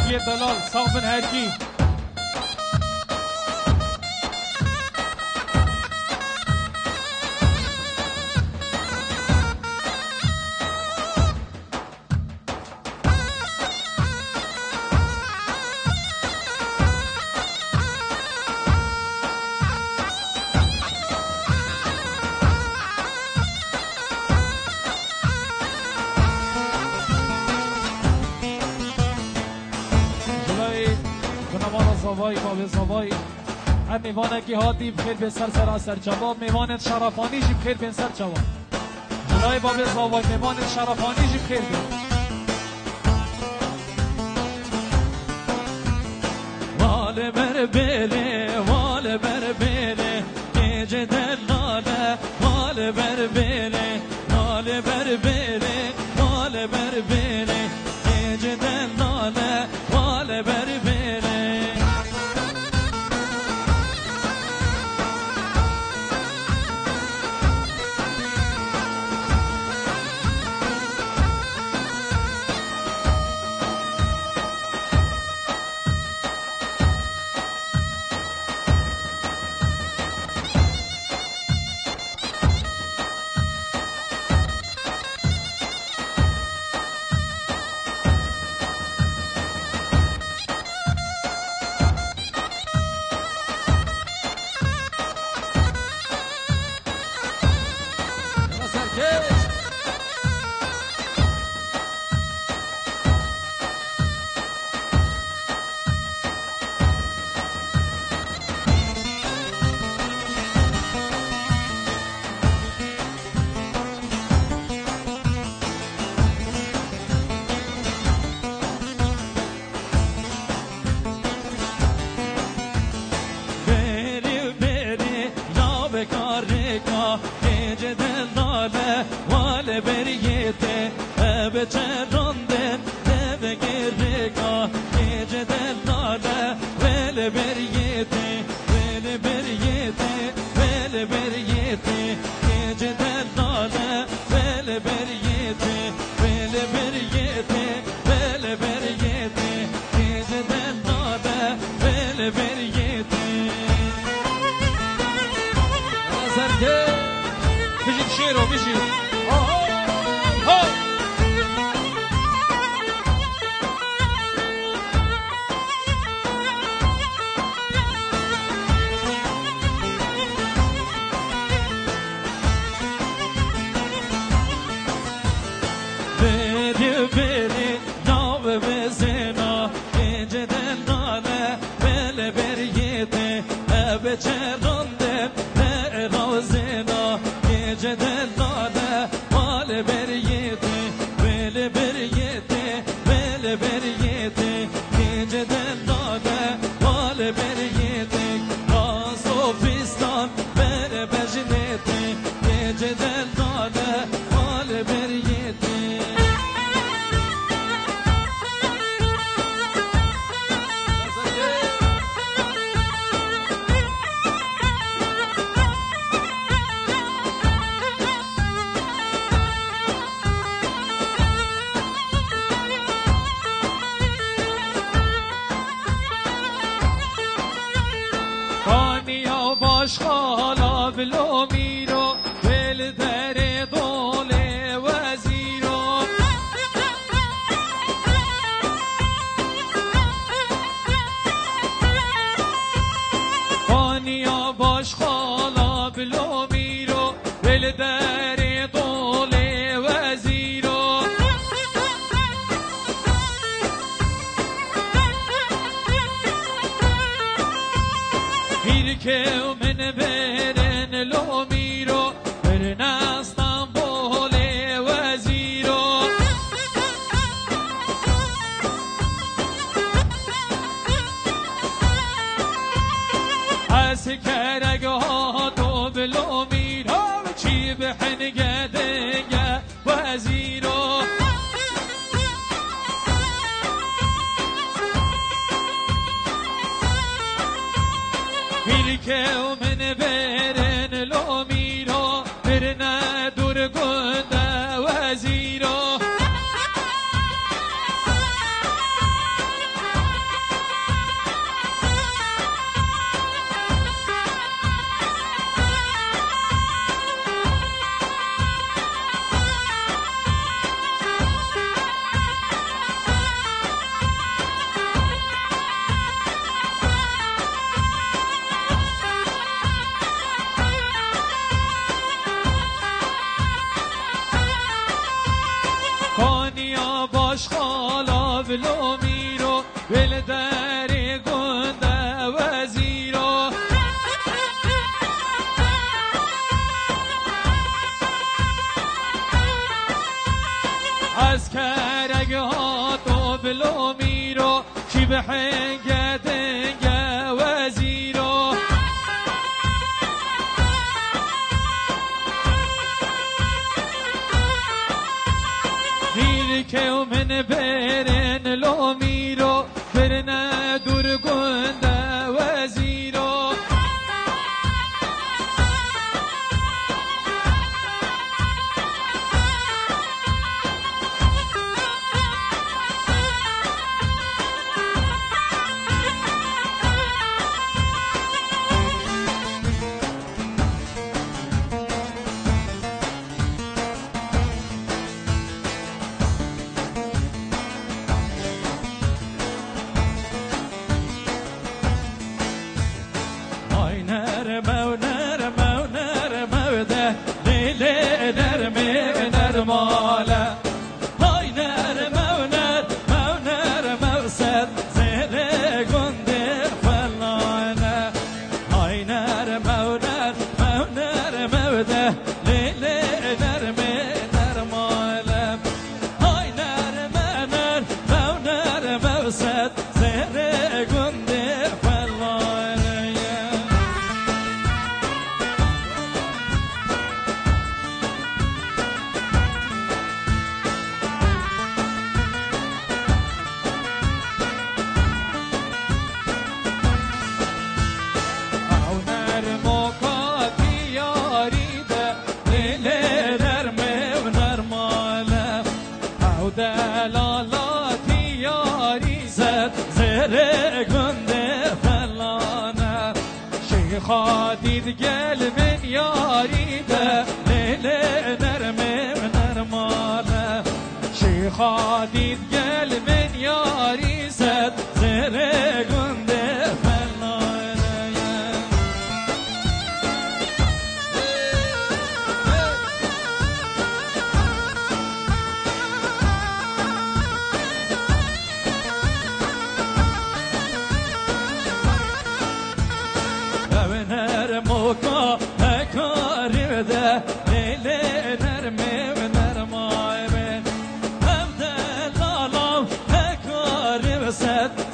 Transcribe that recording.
هدیه دلال صاحب هدیه زوای ما به زوای هم میوانه که هاتی بخیر به سر سراسر جواب میوانت شرفانی جی بخیر به سر جواب جلای باب زوای میوانت شرفانی جی بخیر به وال بر بله وال بر بله گیج دلاله وال بر بله وال بر بله وال بر بله گیج دلاله وال بر بله ول دری گنده وزیرو از کرگ ها تو بلو میرو چی به حنگ دنگ وزیرو دیر که من برن لو میرو برن دور گنده وزیرو ماله های نرمه و نرمه و صد زیر گنده فلانه های نرمه و نرمه و ده لیل نرمه نرماله های نرمه و صد زیر گنده فلانه دلالاتی یاری زد زیر گنده فلانه شیخا دید گل من یاری ده لیل نرمه نرماله شیخا دید گل من یاری زد زیر گنده فلانه موکا هکاری ده لیل نرمه و نرمای من هم دلالم هکاری و صد